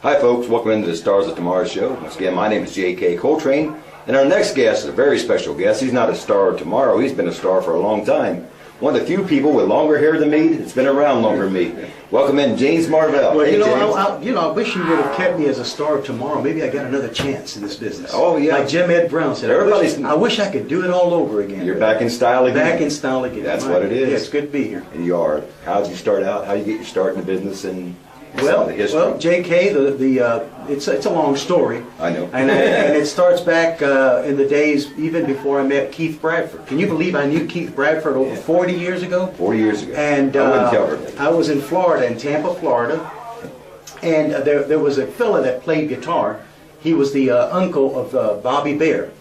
Hi folks, welcome into the Stars of Tomorrow show. Once again, my name is J.K. Coltrain, and our next guest is a very special guest. He's not a star of tomorrow, he's been a star for a long time. One of the few people with longer hair than me that's been around longer than me. Welcome in, James Marvell. Well, hey, I wish you would have kept me as a star of tomorrow. Maybe I got another chance in this business. Oh, yeah. Like Jim Ed Brown said, I wish I could do it all over again. You're back in style again. Back in style again. That's what it is. Yeah, it's good to be here. And you are. How did you start out? How did you get your start in the business and Well, the history? well, J.K., it's a long story. I know. And it starts back in the days even before I met Keith Bradford. Can you believe I knew Keith Bradford over 40 years ago? 40 years ago. And I wouldn't tell her. I was in Florida, in Tampa, Florida, and there was a fella that played guitar. He was the uncle of Bobby Bear.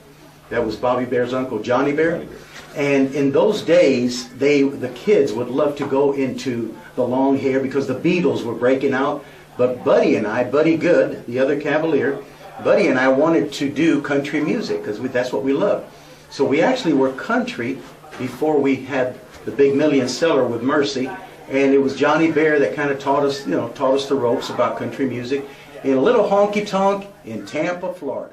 That was Bobby Bear's uncle, Johnny Bear. And in those days, the kids would love to go into the long hair because the Beatles were breaking out. But Buddy and I, Buddy Good, the other Cavalier, Buddy and I wanted to do country music because that's what we love. So we actually were country before we had the big million seller with Mercy. And it was Johnny Bear that kind of taught us the ropes about country music in a little honky-tonk in Tampa, Florida.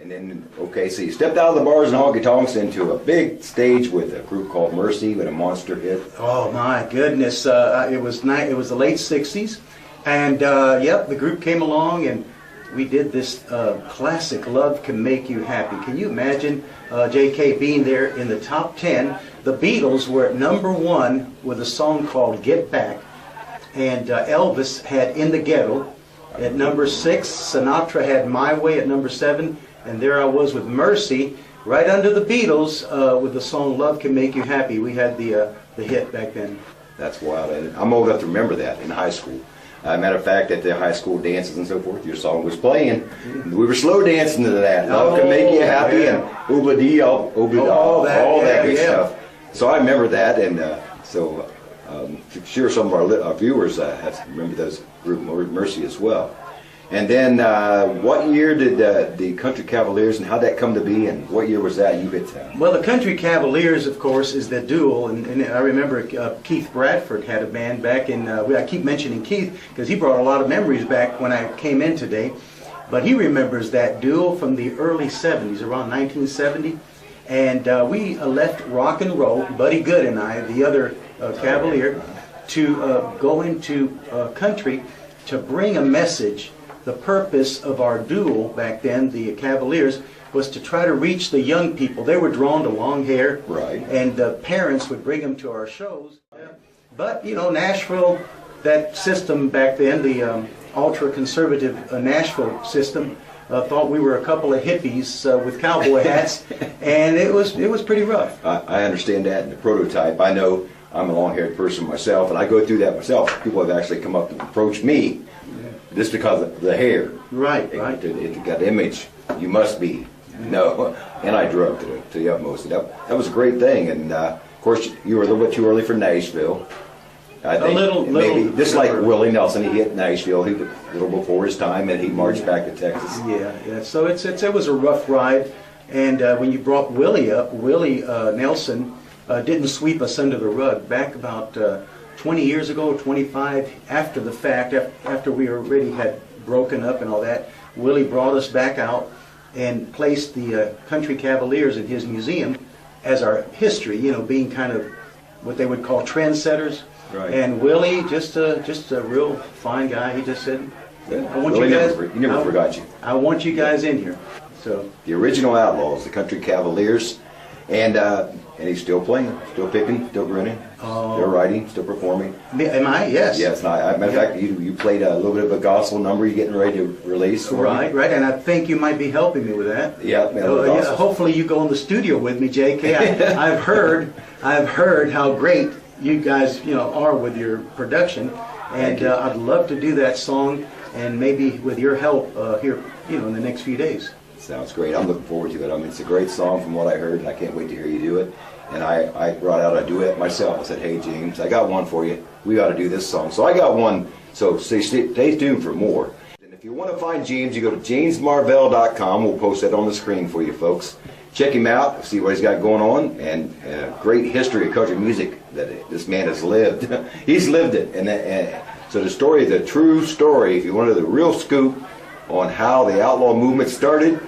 And then, so you stepped out of the bars and honky-tonks into a big stage with a group called Mercy with a monster hit. Oh my goodness! It was the late '60s, and the group came along and we did this classic "Love Can Make You Happy." Can you imagine J.K. being there in the top 10? The Beatles were at #1 with a song called "Get Back," and Elvis had "In the Ghetto." At #6, Sinatra had "My Way" at #7, and there I was with Mercy, right under the Beatles, with the song "Love Can Make You Happy." We had the hit back then. That's wild. I'm old enough to remember that in high school. Matter of fact, at the high school dances and so forth, your song was playing. We were slow dancing to that. "Love Can Make You Happy" and "Oobla-dee, all that good stuff. So I remember that, and sure some of our viewers remember those group Mercy as well. And then what year did the Country Cavaleers, and how did that come to be, and what year was that you hit town? Well, the Country Cavaleers, of course, is the duel, and I remember Keith Bradford had a band back in, I keep mentioning Keith because he brought a lot of memories back when I came in today, but he remembers that duel from the early 70s, around 1970, and we left rock and roll, Buddy Good and I, the other Cavalier, to go into country to bring a message. The purpose of our duel back then, the Cavaliers, was to try to reach the young people. They were drawn to long hair, right? And the parents would bring them to our shows. But Nashville, that system back then, the ultra-conservative Nashville system, thought we were a couple of hippies with cowboy hats, and it was pretty rough. I understand that in the prototype. I know I'm a long-haired person myself, and I go through that myself. People have actually come up and approached me just because of the hair. Right. It got the image. You must be. No. And I drove to the utmost. That was a great thing. And, of course, you were a little bit too early for Nashville. I think maybe just like Willie Nelson, he hit Nashville. He was a little before his time, and he marched back to Texas. Yeah. So it was a rough ride. And when you brought Willie up, Willie Nelson didn't sweep us under the rug. Back about 20 years ago, 25, after the fact, after we already had broken up and all that, Willie brought us back out and placed the Country Cavaleers in his museum as our history, being kind of what they would call trendsetters. Right. And Willie, just a real fine guy, he just said, I want Willie you guys, he never forgot you. I want you guys in here. So the original Outlaws, the Country Cavaleers, and he's still playing, still picking, still grinning, still writing, still performing. Am I? Yes. Yes. Matter of fact, you played a little bit of a gospel number you're getting ready to release. Right. And I think you might be helping me with that. Yeah. Hopefully you go in the studio with me, J.K. I've heard how great you guys are with your production, and I'd love to do that song, and maybe with your help here in the next few days. Sounds great. I'm looking forward to it. I mean, it's a great song from what I heard, and I can't wait to hear you do it. And I brought out a duet myself. I said, hey, James, I got one for you. We ought to do this song. So I got one. So stay tuned for more. And if you want to find James, you go to jamesmarvell.com. We'll post that on the screen for you, folks. Check him out, see what he's got going on, and great history of country music that this man has lived. He's lived it. And So the story, the true story, if you wanted the real scoop on how the outlaw movement started,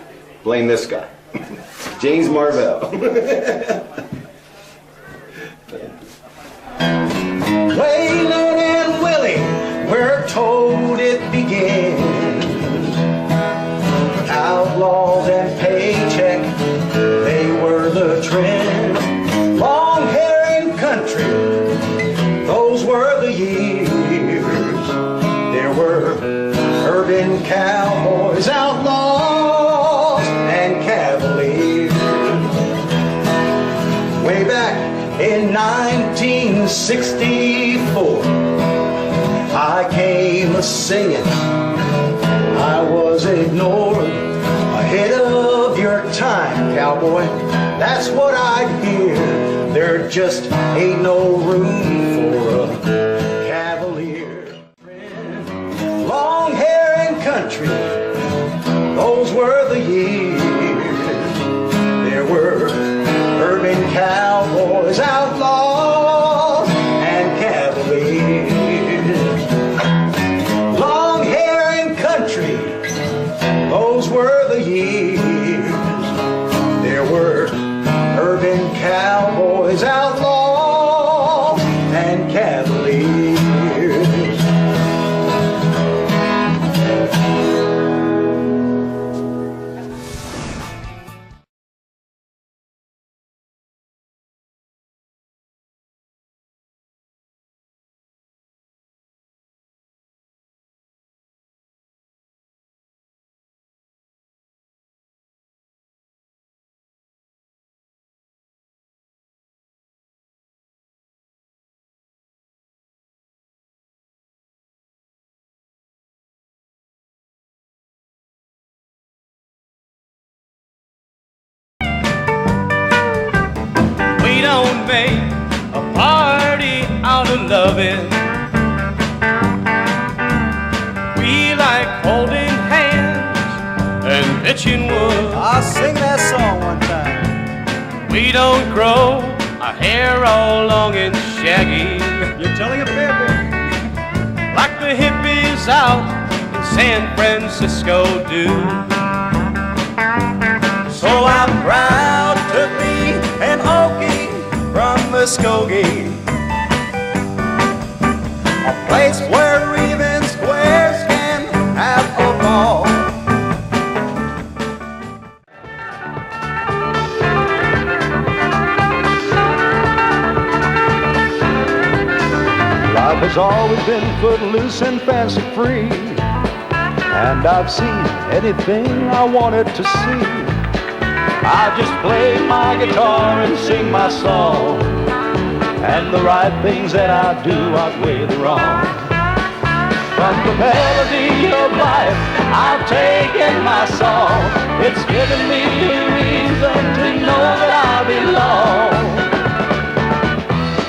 blame this guy, James Marvell. Waylon and Willie, we're told it began. Outlaws and paycheck, they were the trend. Long hair and country, those were the years. There were urban cowboys, outlaws, and cavaliers. Way back in 1964, I came a-singing, I was ignored, ahead of your time, cowboy, that's what I hear. There just ain't no room for a cavalier. Long hair and country, those were the years. There were urban cowboys, outlaws, and cavaliers. Long hair and country, those were the years. There were urban cowboys, outlaws, and cavaliers. Don't make a party out of loving. We like holding hands and pitching wood. I'll sing that song one time. We don't grow our hair all long and shaggy You're telling a fib. like the hippies out in San Francisco do. So I'm proud to be an Okie from Muskogee, a place where even squares can have a ball. Life has always been footloose and fancy free, and I've seen anything I wanted to see. I just play my guitar and sing my song, and the right things that I do outweigh the wrong. From the melody of life I've taken my song. It's given me a reason to know that I belong.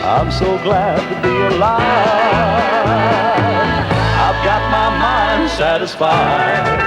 I'm so glad to be alive. I've got my mind satisfied.